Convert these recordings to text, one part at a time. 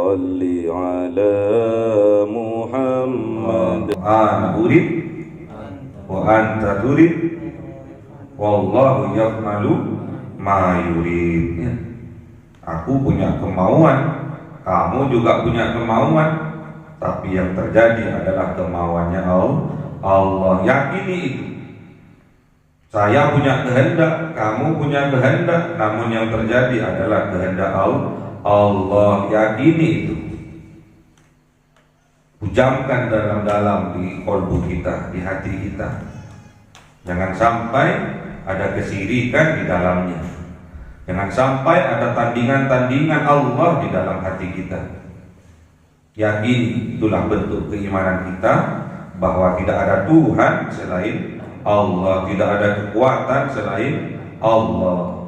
صل على محمد. Ana urid wa anta turid wallahu yaf'alu ma yurid. Ya. Aku punya kemauan, kamu juga punya kemauan, tapi yang terjadi adalah kemauannya Allah. Yakini itu. Saya punya kehendak, kamu punya kehendak, namun yang terjadi adalah kehendak Allah. Yakini itu. Pujamkan dalam-dalam di kolbu kita, di hati kita. Jangan sampai ada kesirikan di dalamnya. Jangan sampai ada tandingan-tandingan Allah di dalam hati kita. Yakini, itulah bentuk keimanan kita bahwa tidak ada Tuhan selain Allah, tidak ada kekuatan selain Allah.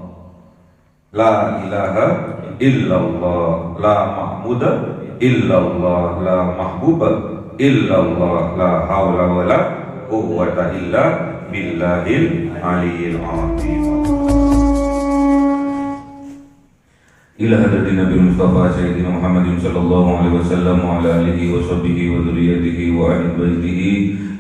La ilaha illallah, la ma'budu illallah, la mahbuba illallah, la haula wa la quwwata illa billahil aliyyil azim. Ila hadratin Nabi Mustafa Sayyidina Muhammadin sallallahu alaihi wasallam wa ala alihi wa sahbihi wa dzurriyyatihi wa ahli baitihi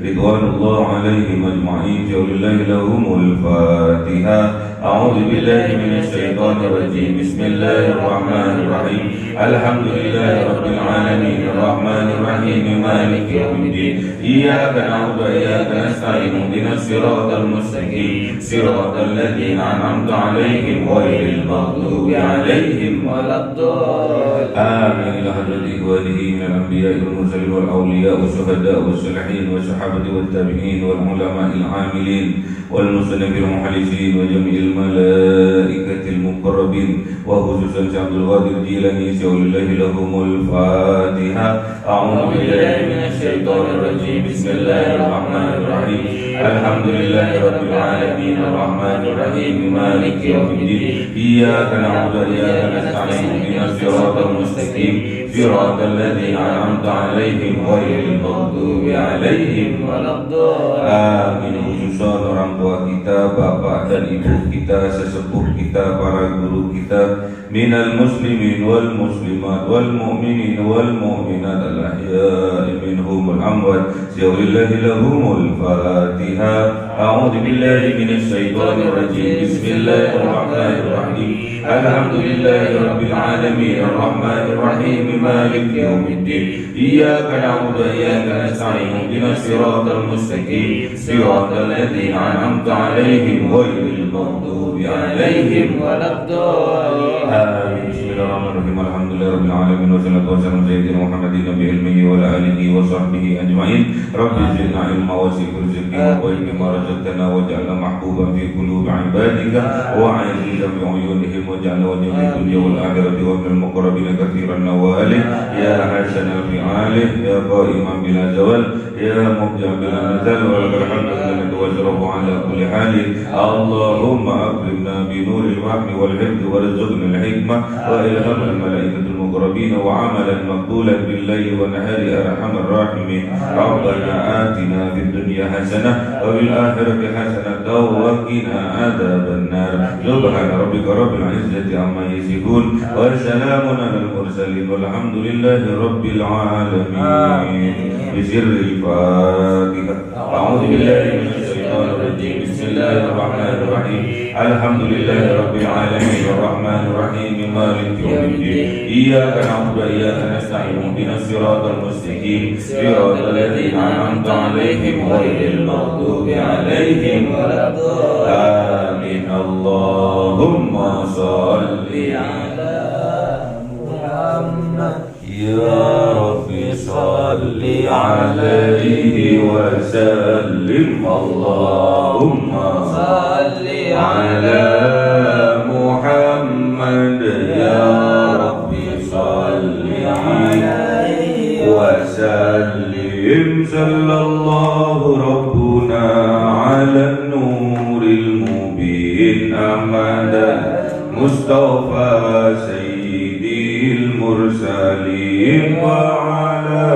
ridwanullah alaihim ajma'in. Jaulillahi lahumul Fatihah. A'udzu billahi minasy syaithanir rajim. Bismillahirrahmanirrahim. Alhamdulillahi rabbil alamin arrahmanir rahim maliki yaumiddin. Iyyaka na'budu wa iyyaka nasta'in. Ihdinas siratal mustaqim. Siratal ladzina an'amta 'alaihim ghairil maghdubi 'alaihim waladdallin. Amin. Ila hadrati ikhwanihi minal anbiya'i wal mursalin wal awliya'i was syuhada'i was salihin was sahabati wat tabi'in wal ulama'il 'amilin wal musannifin wal muhallisin wa jami'il malaikatil muqarrabin wa khususan Abdul Qadir Jilani syaulillahi lahumul Fatihah. A'udzu billahi minasy syaithanir rajim. Bismillahirrahmanirrahim. Alhamdulillahi rabbil alamin arrahmanir rahim maliki yaumiddin. Iyyaka na'budu wa iyyaka nasta'in. Ihdinas siratal mustaqim. Siratal ladzina an'amta 'alaihim ghairil maghdubi 'alaihim waladdallin. Amin. Khususan orang tua kita, bapak dan ibu kita, sesepuh kita, para guru kita, minal muslimin wal muslimat wal mu'minin wal mu'minat al ahya'i minhum wal amwat. Syaulillahi lahumul Fatihah. A'udzu billahi minasy syaithanir rajim. Bismillahirrahmanirrahim. Alhamdulillahi rabbil alamin arrahmanir rahim maliki yaumiddin. Iyyaka na'budu wa iyyaka nasta'in. Ihdinas siratal mustaqim. Siratal ladzina an'amta 'alaihim ghairil maghdubi 'alaihim waladdallin. Amin. Bismillahirrahmanirrahim. Alhamdulillahi rabbil alamin wassalatu wassalamu ala sayyidina Muhammadin nabiyil ummi wa ala alihi wa sahbihi ajma'in. Rabbi zidna ilma wa zidna rizqi wa qul bima razaqtana waj'alna mahbuban fi qulubi 'ibadika wa 'azizan bi 'uyunihim waj'alna wajha fid dunya wal akhirati wa minal muqarrabin katsiran nawalih ya hasanal fi'alih ya qa'iman bila zawal ya mubdi'an bila nazal wa lakal hamdu lana wa syarafu ala kulli halin. Allahumma akrimna bi nuril wahmi wal hifdhi warzuqna al hikmah wa ilham al malaikatul muqarrabin wa amalan maqbulan bil layli wa nahari arhamar rahimin. Rabbana atina fid dunya hasanah wa fil akhirati hasanah wa qina adzaban nar. Subhana rabbika rabbil izzati amma yasifun wa salamun alal mursalin walhamdulillahi rabbil alamin. Bisirril Fatihah. A'udzu billahi minasy syaithanir rajim. Bismillahirrahmanirrahim. Alhamdulillahi rabbil alamin arrahmanir rahim maliki yaumiddin. Iyyaka na'budu wa iyyaka nasta'in. Ihdinas siratal mustaqim. Siratal ladzina an'amta 'alaihim ghairil maghdubi 'alaihim waladdallin. Amin. Allahumma shalli 'ala Muhammad. Ya Rabbi salli 'alaihi wa sallim. Allahumma salli 'ala Muhammad. Ya Rabbi salli 'alaihi wa sallim. Sallallahu rabbuna 'ala nuril mubin Ahmad Mustafa Sayyidil Mursalin wa ala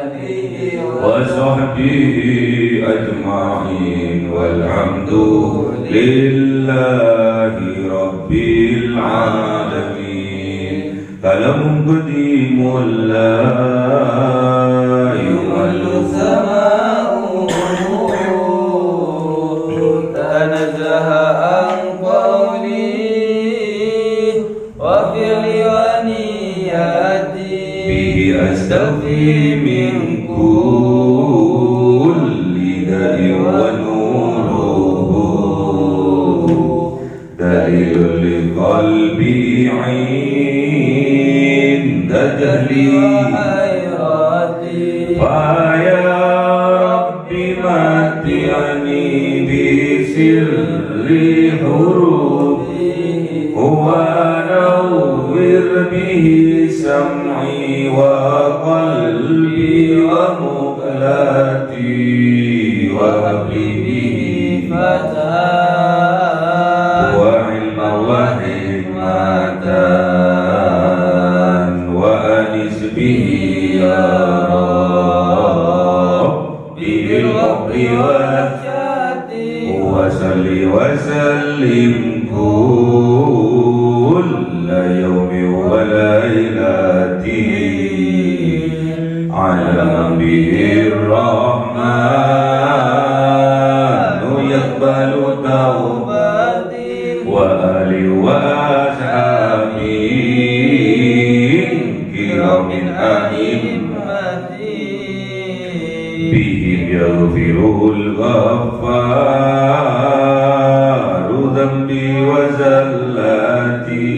alihi wa sahbihi ajma'in walhamdulillahi rabbil alamin. كلام قديم لا يمل سماء تنزه عن قولي وفعل ونياتي به أستغفي من كل داء ونوره دليل لقلبي عند جهلي فيا رب متعني بسر حروفي ونور به سمعي وقلبي ومقلتي وهب لي به فتاة وعلما وحكمة وأنس به يا ربي بالحب والشهادة وصل وسلم كل يوم وليلة على به الرحمن يقبل توبتي وآل وأصحابه كرام أئمتي بهم يغفر الغفار ذنبي وزلاتي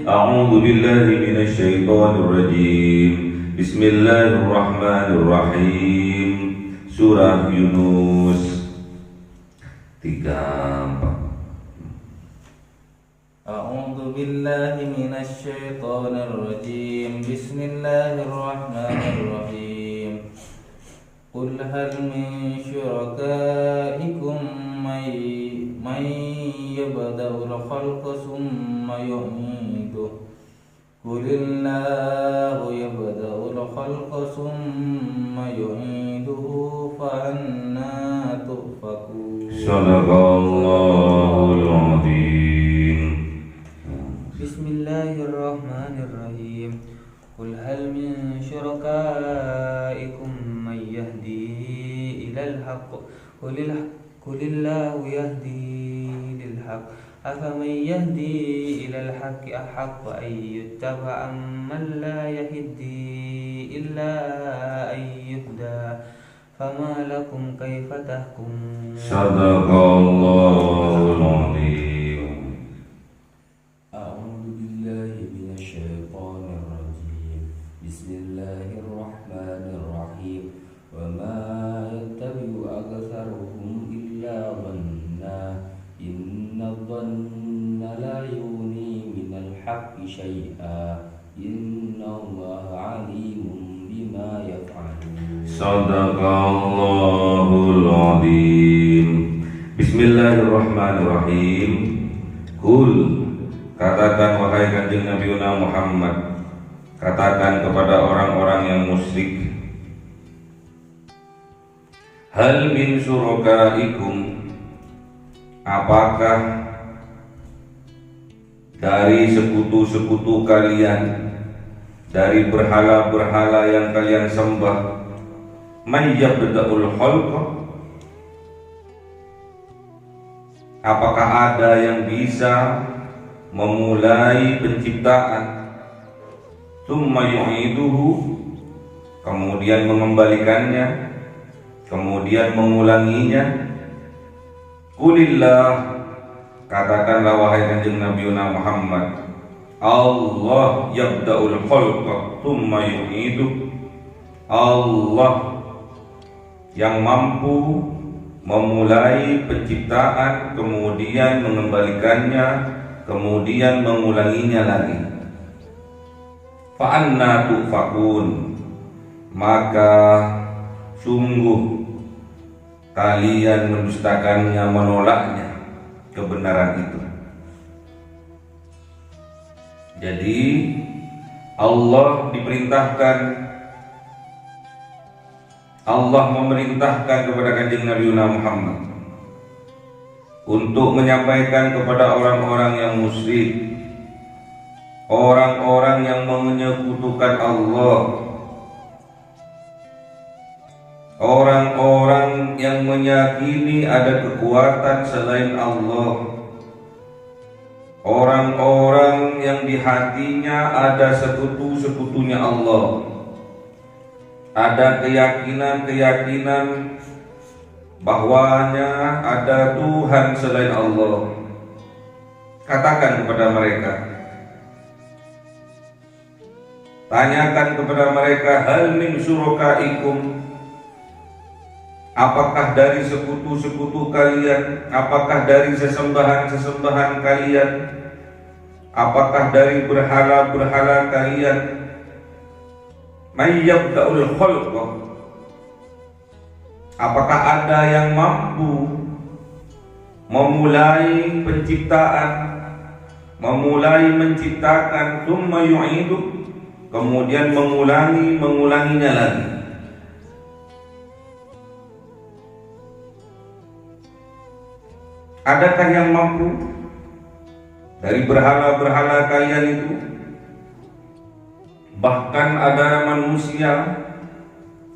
أعوذ بالله من الشيطان الرجيم بسم الله الرحمن الرحيم Surah Yunus 3. أعوذ بالله من الشيطان الرجيم بسم الله الرحمن الرحيم قل هل من شركائكم من يبدأ الخلق ثم يعيده قل الله يبدأ الخلق ثم يعيده فأنى تؤفكون صدق الله العظيم بسم الله الرحمن الرحيم قل هل من شركائكم من يهدي إلى الحق قل الله يهدي للحق أفمن يهدي إلى الحق أحق أن يتبع أمن لا يهدي إلا أن يهدى فما لكم كيف تحكمون صدق الله العظيم أعوذ بالله من الشيطان الرجيم بسم الله الرحمن الرحيم وما يتبع أكثرهم إلا ظنا إن الظن لا يغني من الحق شيئا إن الله عليم بما يفعلون صدق الله العظيم Bismillahirrahmanirrahim. Kul, katakan wahai kanjeng Nabi Muhammad, katakan kepada orang-orang yang musyrik, hal min syurakaikum, apakah dari sekutu-sekutu kalian, dari berhala-berhala yang kalian sembah, man yabda'ul khalqa, apakah ada yang bisa memulai penciptaan, tsumma yu'iduhu, kemudian mengembalikannya, kemudian mengulanginya? Qulillah, katakanlah wahai kanjeng Nabi Muhammad, Allah yabda'ul khalqa tsumma yu'iduhu, Allah yang mampu memulai penciptaan, kemudian mengembalikannya, kemudian mengulanginya lagi. Fa anna tufakun, maka sungguh kalian mendustakannya, menolaknya kebenaran itu. Jadi Allah memerintahkan kepada kanjeng Nabi Muhammad untuk menyampaikan kepada orang-orang yang musyrik, orang-orang yang menyekutukan Allah, orang-orang yang meyakini ada kekuatan selain Allah, orang-orang yang di hatinya ada sekutu-sekutunya Allah, ada keyakinan-keyakinan bahwanya ada Tuhan selain Allah. Katakan kepada mereka, tanyakan kepada mereka, hal min syurakaikum, apakah dari sekutu-sekutu kalian, apakah dari sesembahan-sesembahan kalian, apakah dari berhala-berhala kalian, may yabda'ul khalqa, apakah ada yang mampu memulai penciptaan, memulai menciptakan, tsumma yu'idu, kemudian mengulanginya lagi. Adakah yang mampu dari berhala-berhala kalian itu? Bahkan ada manusia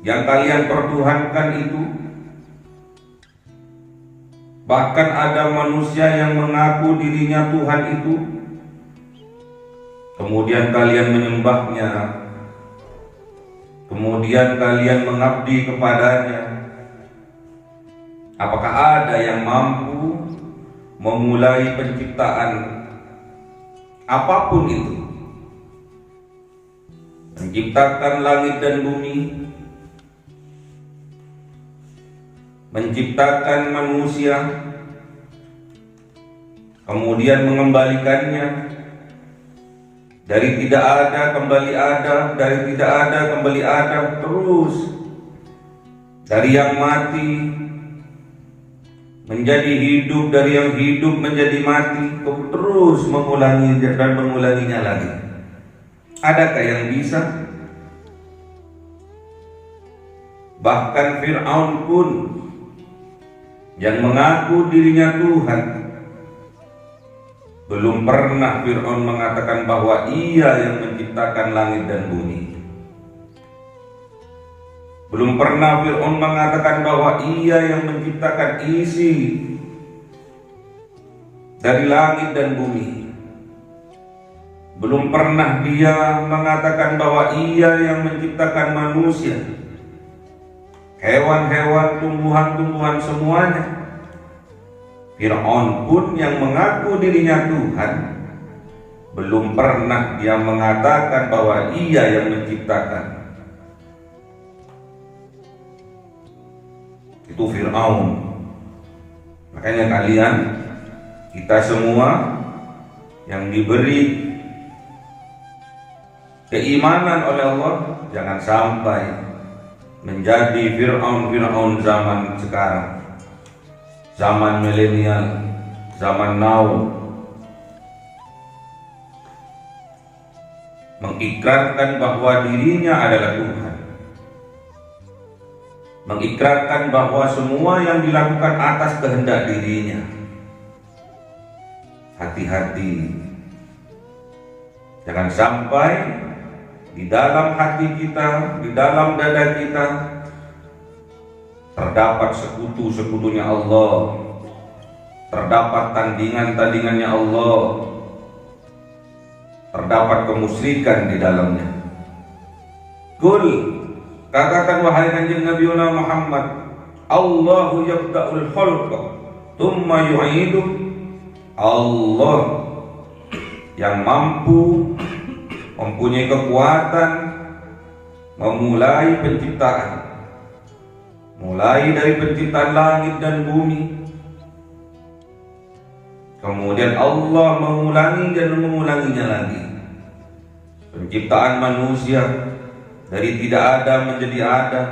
yang kalian pertuhankan itu, bahkan ada manusia yang mengaku dirinya Tuhan itu, kemudian kalian menyembahnya, kemudian kalian mengabdi kepadanya. Apakah ada yang mampu memulai penciptaan apapun itu, menciptakan langit dan bumi, menciptakan manusia, kemudian mengembalikannya dari tidak ada kembali ada, dari tidak ada kembali ada, terus dari yang mati menjadi hidup, dari yang hidup menjadi mati, terus mengulangi dan mengulanginya lagi. Adakah yang bisa? Bahkan Fir'aun pun yang mengaku dirinya Tuhan, belum pernah Fir'aun mengatakan bahwa ia yang menciptakan langit dan bumi. Belum pernah Fir'aun mengatakan bahwa ia yang menciptakan isi dari langit dan bumi. Belum pernah dia mengatakan bahwa ia yang menciptakan manusia, hewan-hewan, tumbuhan-tumbuhan, semuanya. Fir'aun pun yang mengaku dirinya Tuhan, belum pernah dia mengatakan bahwa ia yang menciptakan. Itu Fir'aun. Makanya kalian, kita semua yang diberi keimanan oleh Allah, jangan sampai menjadi Fir'aun zaman sekarang, zaman milenial, zaman now, mengikrarkan bahwa dirinya adalah Tuhan, mengikrarkan bahwa semua yang dilakukan atas kehendak dirinya. Hati-hati, jangan sampai di dalam hati kita, di dalam dada kita terdapat sekutu-sekutunya Allah, terdapat tandingan-tandingannya Allah, terdapat kemusyrikan di dalamnya. Qul, katakan wahai kanjeng Nabi Muhammad, Allahu yabda'ul khalqa tsumma yu'idu, Allah yang mampu, mempunyai kekuatan memulai penciptaan, mulai dari penciptaan langit dan bumi, kemudian Allah mengulangi dan mengulanginya lagi. Penciptaan manusia dari tidak ada menjadi ada,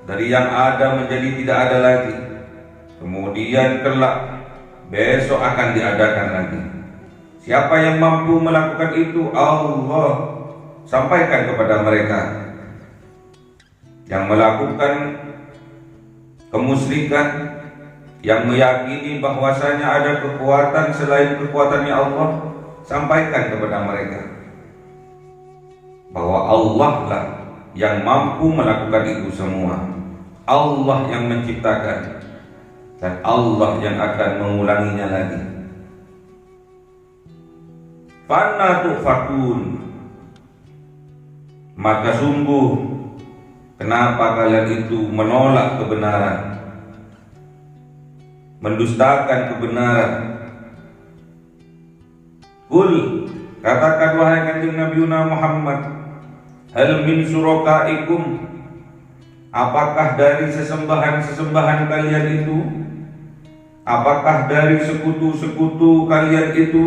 dari yang ada menjadi tidak ada lagi, kemudian kelak besok akan diadakan lagi. Siapa yang mampu melakukan itu? Allah. Sampaikan kepada mereka yang melakukan kemusyrikan, yang meyakini bahwasanya ada kekuatan selain kekuatannya Allah. Sampaikan kepada mereka bahwa Allah lah yang mampu melakukan itu semua. Allah yang menciptakan dan Allah yang akan mengulanginya lagi. Fana tufakun, maka sungguh kenapa kalian itu menolak kebenaran, mendustakan kebenaran? Qul, katakan wahai kanjeng Nabi Muhammad, hal min syurakaikum, apakah dari sesembahan-sesembahan kalian itu, apakah dari sekutu-sekutu kalian itu,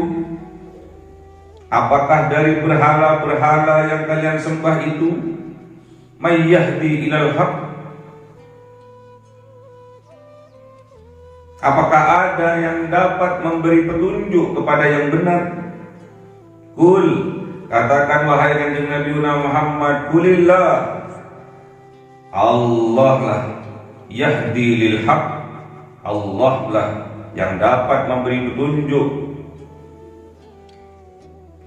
apakah dari berhala-berhala yang kalian sembah itu, may yahdi ilal haq, apakah ada yang dapat memberi petunjuk kepada yang benar? Qul, katakan wahai kanjeng Nabi Muhammad, qulillah, Allah lah yahdi lil haq, Allah lah yang dapat memberi petunjuk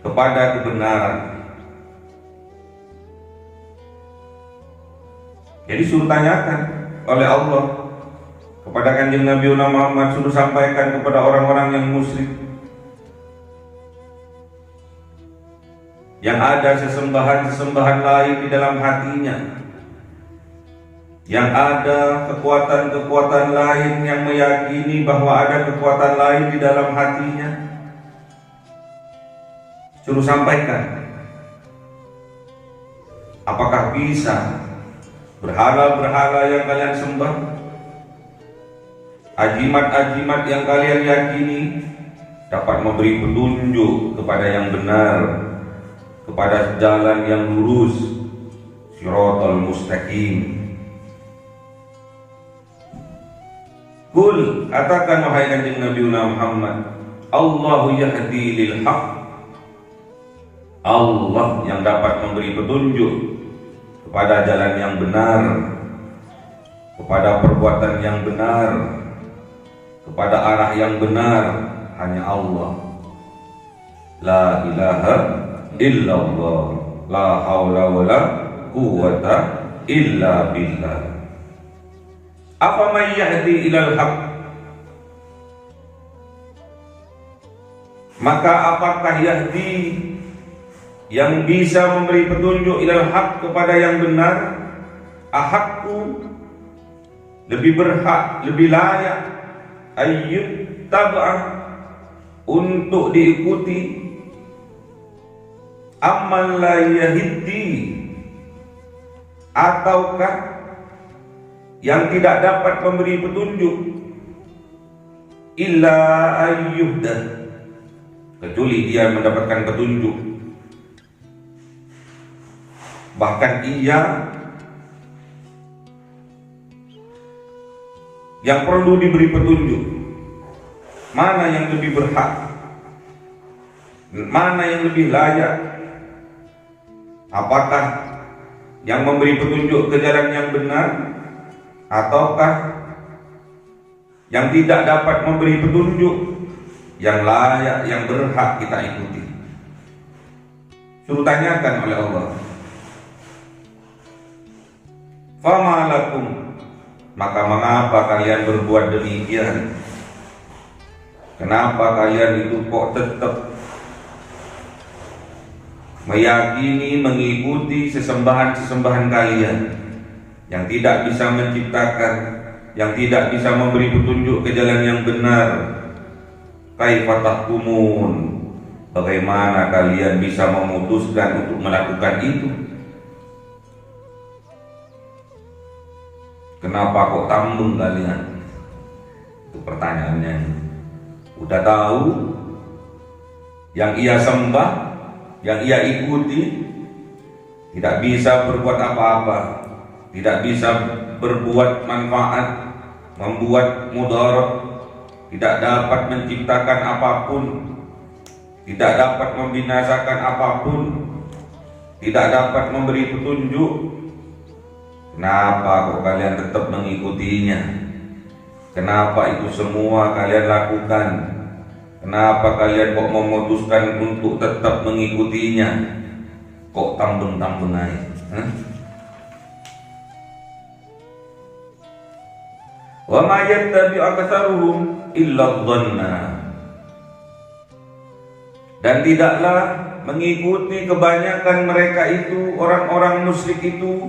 kepada kebenaran. Jadi suruh tanyakan oleh Allah kepada kanjeng Nabi Muhammad, suruh sampaikan kepada orang-orang yang musyrik yang ada sesembahan-sesembahan lain di dalam hatinya, yang ada kekuatan-kekuatan lain yang meyakini bahwa ada kekuatan lain di dalam hatinya. Suruh sampaikan, apakah bisa berhala-berhala yang kalian sembah, ajimat-ajimat yang kalian yakini dapat memberi petunjuk kepada yang benar, kepada jalan yang lurus, siratal mustaqim? Qul, katakan wahai kanjeng Nabi Muhammad, Allahu yahdi lil haq, Allah yang dapat memberi petunjuk kepada jalan yang benar, kepada perbuatan yang benar, kepada arah yang benar, hanya Allah. La ilaha illallah, la haula wala quwwata illa billah. Apa may yahdi ilal haq, maka apakah yahdi yang bisa memberi petunjuk ilal haq kepada yang benar? Ahakku, lebih berhak, lebih layak, ayyut tab'ah, untuk diikuti, amman la yahdi, ataukah yang tidak dapat memberi petunjuk, illa ayyuhdah, kecuali dia mendapatkan petunjuk, bahkan ia yang perlu diberi petunjuk. Mana yang lebih berhak, mana yang lebih layak? Apakah yang memberi petunjuk ke jalan yang benar, ataukah yang tidak dapat memberi petunjuk, yang layak, yang berhak kita ikuti? Suruh tanyakan oleh Allah. Fama lakum, maka mengapa kalian berbuat demikian? Kenapa kalian itu kok tetap meyakini, mengikuti sesembahan-sesembahan kalian yang tidak bisa menciptakan, yang tidak bisa memberi petunjuk ke jalan yang benar? Kaifa tahkumun, bagaimana kalian bisa memutuskan untuk melakukan itu? Kenapa kok tambung kalian? Itu pertanyaannya. Udah tahu yang ia sembah, yang ia ikuti tidak bisa berbuat apa-apa, tidak bisa berbuat manfaat, membuat mudarat, tidak dapat menciptakan apapun, tidak dapat membinasakan apapun, tidak dapat memberi petunjuk. Kenapa kok kalian tetap mengikutinya? Kenapa itu semua kalian lakukan? Kenapa kalian kok memutuskan untuk tetap mengikutinya? kok tambeng-tambeng aja. Wa ma yattabi'u aktsaruhum illa dhanna. Dan tidaklah mengikuti kebanyakan mereka itu, orang-orang musyrik itu,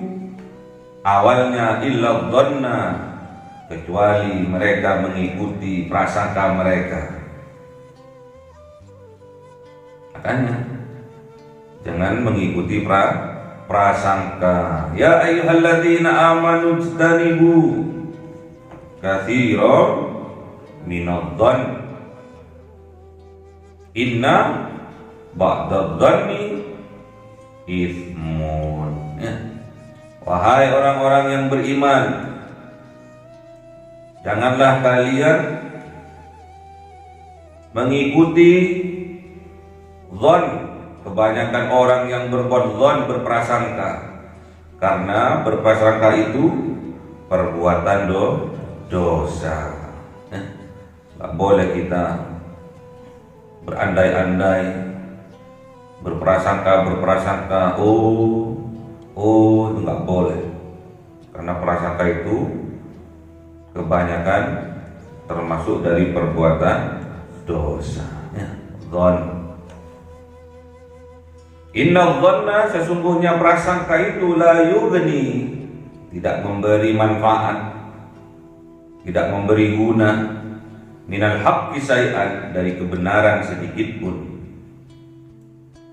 awalnya illa dhanna, kecuali mereka mengikuti prasangka mereka. Makanya jangan mengikuti prasangka. Ya ayyuhalladzina amanu ijtanibu katsiran minadh-dhann inna ba'dadh-dhanni itsmun. Wahai orang-orang yang beriman, janganlah kalian mengikuti zon, kebanyakan orang yang berbuat zon, berprasangka, karena berprasangka itu perbuatan dosa. Gak boleh kita berandai-andai, berprasangka, oh itu gak boleh, karena prasangka itu kebanyakan termasuk dari perbuatan dosa. Zon. Inna dhanna, sesungguhnya prasangka itu la yughni, tidak memberi manfaat, tidak memberi guna, minal haqqi syai'an, dari kebenaran sedikit pun,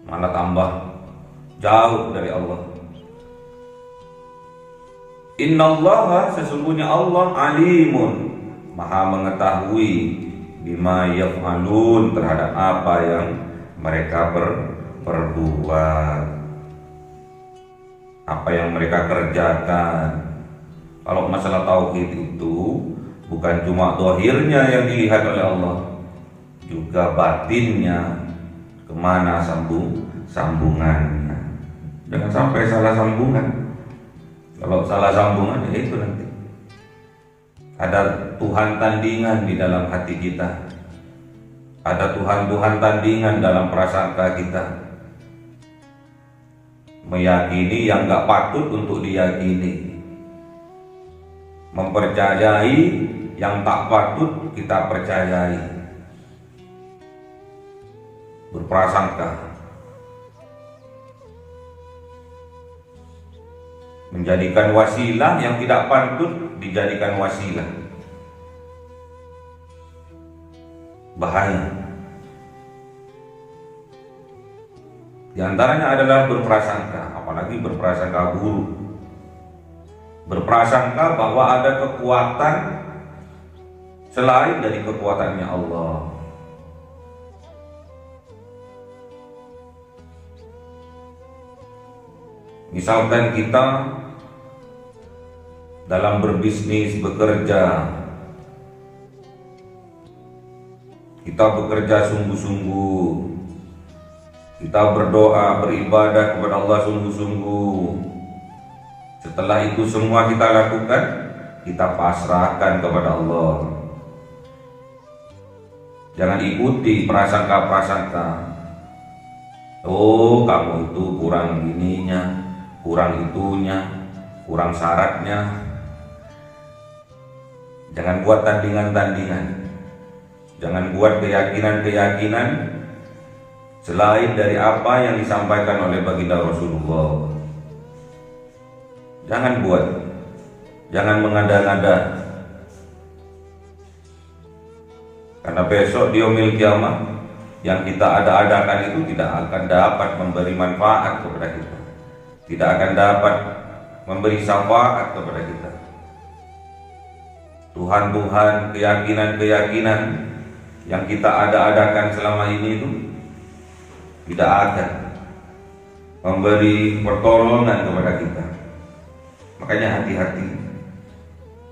malah tambah jauh dari Allah. Innallaha, sesungguhnya Allah alimun, maha mengetahui, bima yaf'alun, terhadap apa yang mereka perbuat, apa yang mereka kerjakan. Kalau masalah tauhid itu bukan cuma zahirnya yang dilihat oleh Allah, juga batinnya, kemana sambungannya. Jangan sampai salah sambungan. Kalau salah sambungan ya itu nanti ada Tuhan tandingan di dalam hati kita, ada Tuhan tandingan dalam prasangka kita, meyakini yang gak patut untuk diyakini, mempercayai yang tak patut kita percayai, berprasangka, menjadikan wasilah yang tidak patut dijadikan wasilah. Bahaya. Di antaranya adalah berprasangka, apalagi berprasangka buruk. Berprasangka bahwa ada kekuatan selain dari kekuatannya Allah. Misalkan kita dalam berbisnis, bekerja, kita bekerja sungguh-sungguh, kita berdoa, beribadah kepada Allah sungguh-sungguh. Setelah itu semua kita lakukan, kita pasrahkan kepada Allah. Jangan ikuti prasangka-prasangka. Oh, kamu itu kurang gininya, kurang itunya, kurang syaratnya. Jangan buat tandingan-tandingan. Jangan buat keyakinan-keyakinan selain dari apa yang disampaikan oleh baginda Rasulullah. Jangan buat, jangan mengada-ngada. Karena besok di yaumil kiamah yang kita ada-adakan itu tidak akan dapat memberi manfaat kepada kita, tidak akan dapat memberi syafaat kepada kita. Tuhan-Tuhan, keyakinan-keyakinan yang kita ada-adakan selama ini itu tidak akan memberi pertolongan kepada kita. Makanya hati-hati.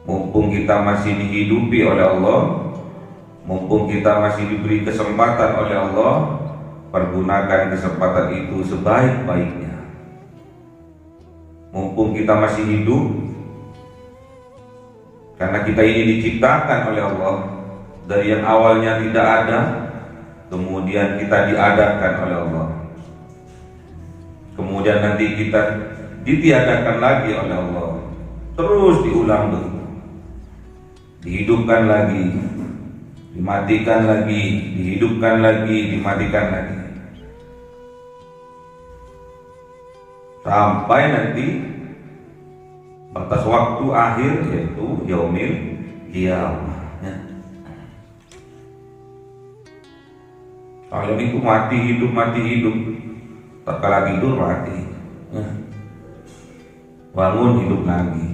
Mumpung kita masih dihidupi oleh Allah, mumpung kita masih diberi kesempatan oleh Allah, pergunakan kesempatan itu sebaik-baiknya. Mumpung kita masih hidup, karena kita ini diciptakan oleh Allah dari yang awalnya tidak ada, kemudian kita diadakan oleh Allah, kemudian kemudian nanti kita ditiadakan lagi oleh Allah. Terus diulang begitu. Dihidupkan lagi, dimatikan lagi, dihidupkan lagi, dimatikan lagi. Sampai nanti batas waktu akhir yaitu yaumil qiyamah. Kalau itu mati hidup, tatkala tidur mati, bangun hidup lagi.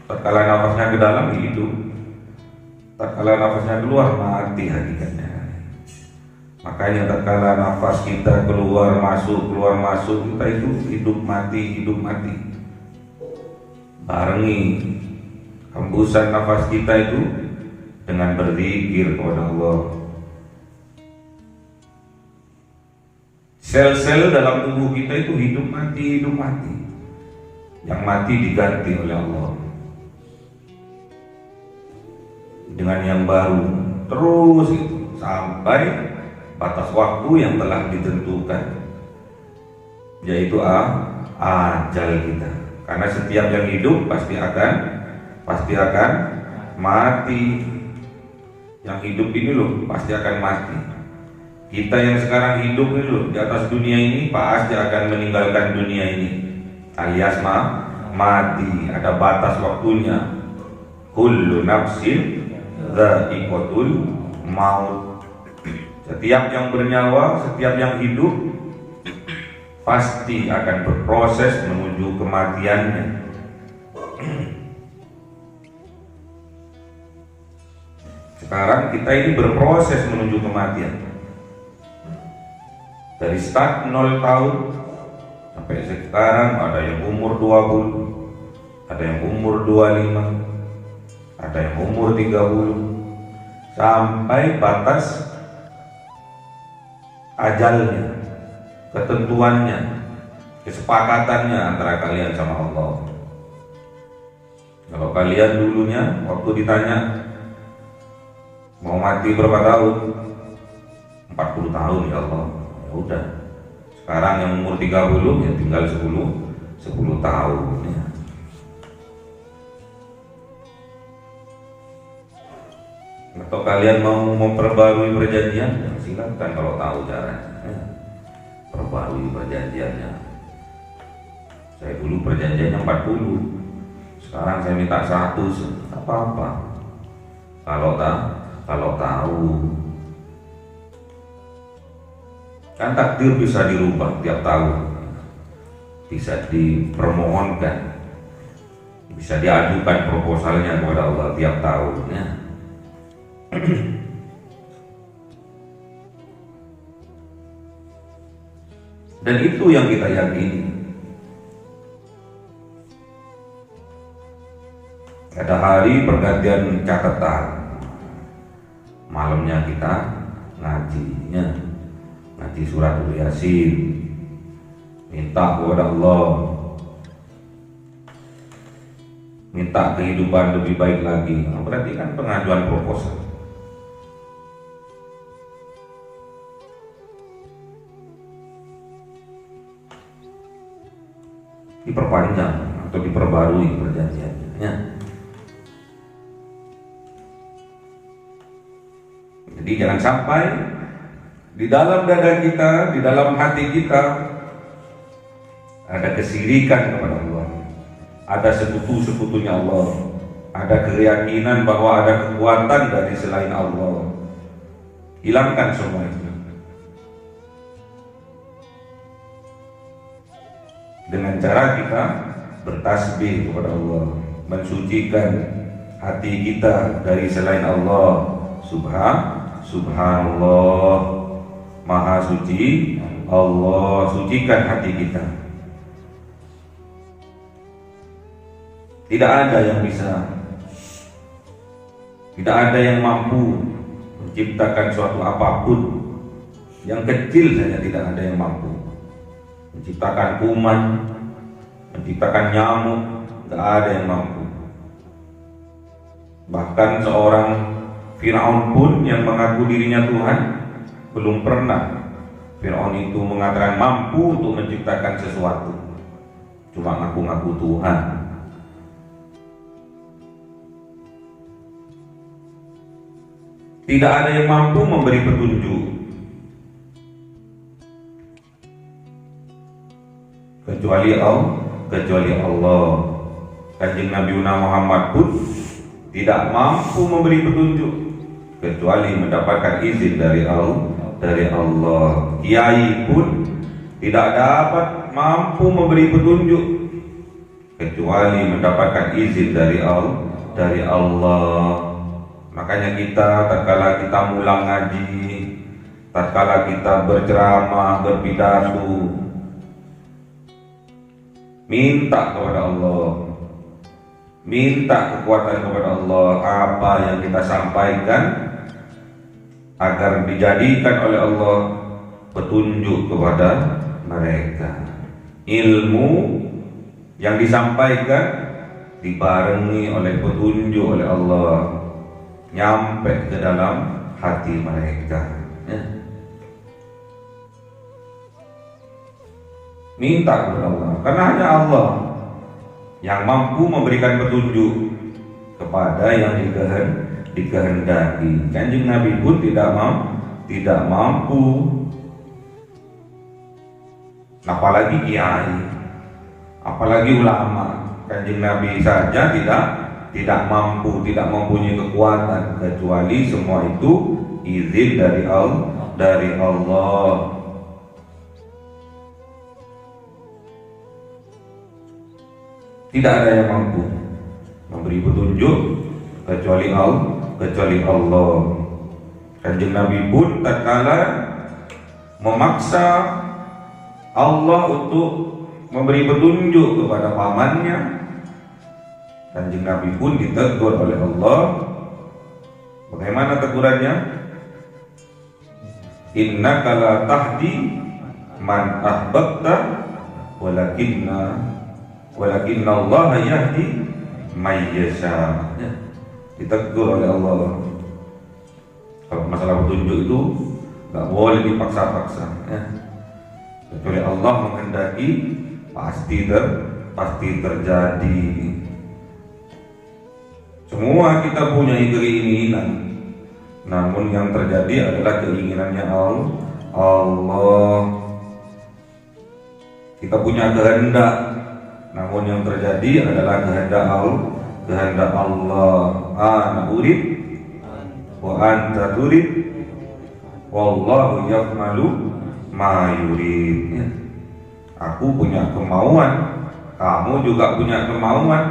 Tatkala nafasnya ke dalam hidup, tatkala nafasnya keluar mati hakikatnya. Makanya tatkala nafas kita keluar masuk kita itu hidup mati. Barengi hembusan nafas kita itu dengan berzikir kepada Allah. Sel-sel dalam tubuh kita itu hidup mati. Yang mati diganti oleh Allah dengan yang baru, terus itu sampai batas waktu yang telah ditentukan, yaitu ajal kita. Karena setiap yang hidup pasti akan mati. Yang hidup ini loh pasti akan mati. Kita yang sekarang hidup ini loh di atas dunia ini pasti akan meninggalkan dunia ini, alias mati. Ada batas waktunya. Kullu nafsin dha'iqatul maut. Setiap yang bernyawa, setiap yang hidup pasti akan berproses menuju kematiannya. Sekarang kita ini berproses menuju kematian. Dari start 0 tahun sampai sekarang ada yang umur 20, ada yang umur 25, ada yang umur 30, sampai batas ajalnya, ketentuannya, kesepakatannya antara kalian sama Allah. Kalau kalian dulunya waktu ditanya mau mati berapa tahun, 40 tahun ya Allah, ya udah. Sekarang yang umur 30 ya tinggal 10 tahun ya. Atau kalian mau memperbarui perjanjian, ya silakan kalau tahu caranya. Perbarui perjanjiannya. Saya dulu perjanjiannya 40, sekarang saya minta 100, apa-apa. Kalau tahu, kan takdir bisa dirubah tiap tahun, bisa dipermohonkan, bisa diajukan proposalnya kepada Allah tiap tahunnya. Dan itu yang kita yakini. Ada hari pergantian catatan, malamnya kita ngaji surat Yasin, minta kepada Allah, minta kehidupan lebih baik lagi. Nah, berarti kan pengajuan proposal. Diperpanjang atau diperbarui perjanjiannya. Jadi jangan sampai di dalam dada kita, di dalam hati kita ada kesirikan kepada Allah, ada sekutu-sekutunya Allah, ada keyakinan bahwa ada kekuatan dari selain Allah. Hilangkan semua itu dengan cara kita bertasbih kepada Allah, mensucikan hati kita dari selain Allah. Subhanallah, Maha suci Allah, sucikan hati kita. Tidak ada yang bisa, tidak ada yang mampu menciptakan suatu apapun. Yang kecil saja tidak ada yang mampu menciptakan kuman, menciptakan nyamuk, tidak ada yang mampu. Bahkan seorang Firaun pun yang mengaku dirinya Tuhan belum pernah Fir'aun itu mengatakan mampu untuk menciptakan sesuatu, cuma ngaku-ngaku Tuhan. Tidak ada yang mampu memberi petunjuk kecuali Allah. Kanjeng Nabi Muhammad pun tidak mampu memberi petunjuk kecuali mendapatkan izin dari Allah. Kiai pun tidak dapat mampu memberi petunjuk kecuali mendapatkan izin dari Allah. Makanya kita tatkala kita mulang ngaji, tatkala kita berceramah, berpidato, minta kepada Allah, minta kekuatan kepada Allah. Apa yang kita sampaikan agar dijadikan oleh Allah petunjuk kepada mereka. Ilmu yang disampaikan dibarengi oleh petunjuk oleh Allah, nyampe ke dalam hati mereka. Minta kepada Allah, karena hanya Allah yang mampu memberikan petunjuk kepada yang dikehendaki. Kanjeng Nabi pun tidak mampu, apalagi kiai, apalagi ulama. Kanjeng Nabi saja tidak mampu, tidak mempunyai kekuatan, kecuali semua itu izin dari Allah. Tidak ada yang mampu memberi petunjuk kecuali Allah. Kanjeng Nabi pun tatkala memaksa Allah untuk memberi petunjuk kepada pamannya, Kanjeng Nabi pun ditegur oleh Allah. Bagaimana tegurannya? Innaka la tahdi man ahbabta walakinna Allah yahdi may yasha. Ditegur oleh Allah. Kalau masalah petunjuk itu nggak boleh dipaksa-paksa, kecuali Allah menghendaki pasti terjadi. Semua kita punya keinginan, namun yang terjadi adalah keinginannya Allah. Kita punya kehendak, namun yang terjadi adalah kehendak Allah. Ana urid wa anta turid wallahu yaf'alu ma yurid. Aku punya kemauan, kamu juga punya kemauan,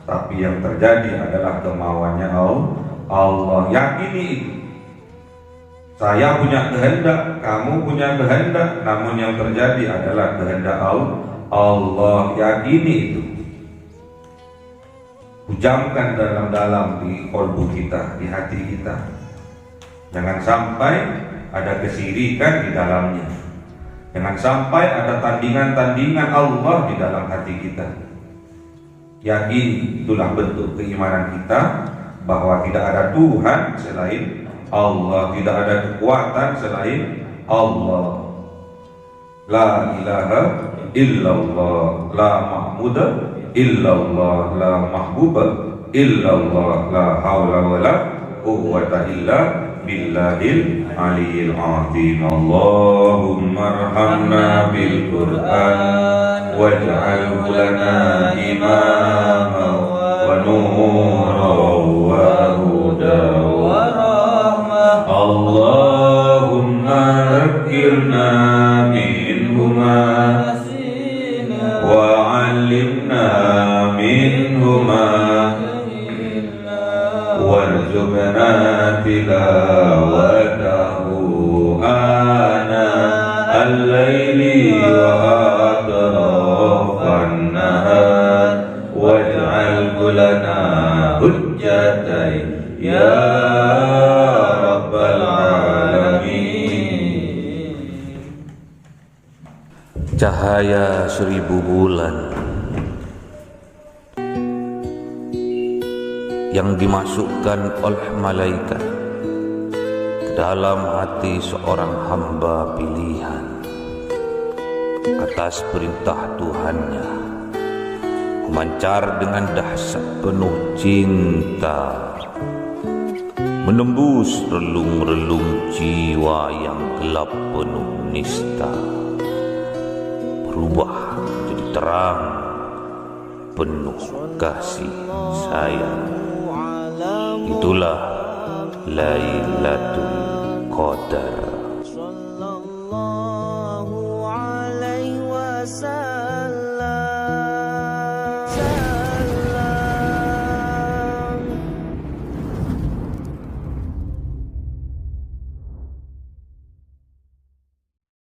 tapi yang terjadi adalah kemauannya Allah. Yakini itu. Saya punya kehendak, kamu punya kehendak, namun yang terjadi adalah kehendak Allah. Yakini itu. Hujamkan dalam-dalam di kolbu kita, di hati kita. Jangan sampai ada kesirikan di dalamnya. Jangan sampai ada tandingan-tandingan Allah di dalam hati kita. Yakin, itulah bentuk keimanan kita bahwa tidak ada Tuhan selain Allah, tidak ada kekuatan selain Allah. La ilaha illallah, la ma'budu illallah, la mahbuba illallah, la haula wa la quwwata illa billahil aliyil azim. Allahumma arhamna bil Qur'an waj'alhu lana imama wa nuran wa hudan wa rahmah. Allahumma dhakkirna minhuma wa 'allimna minhuma warzuqna tilawatahu ana al-laili wa atrafan nahar waj'alhu lana hujjatan ya rabbal alamin. Cahaya 1000 bulan yang dimasukkan oleh malaikat dalam hati seorang hamba pilihan atas perintah Tuhannya, memancar dengan dahsyat penuh cinta, menembus relung-relung jiwa yang gelap penuh nista, berubah menjadi terang penuh kasih sayang. Itulah Lailatul Qadar.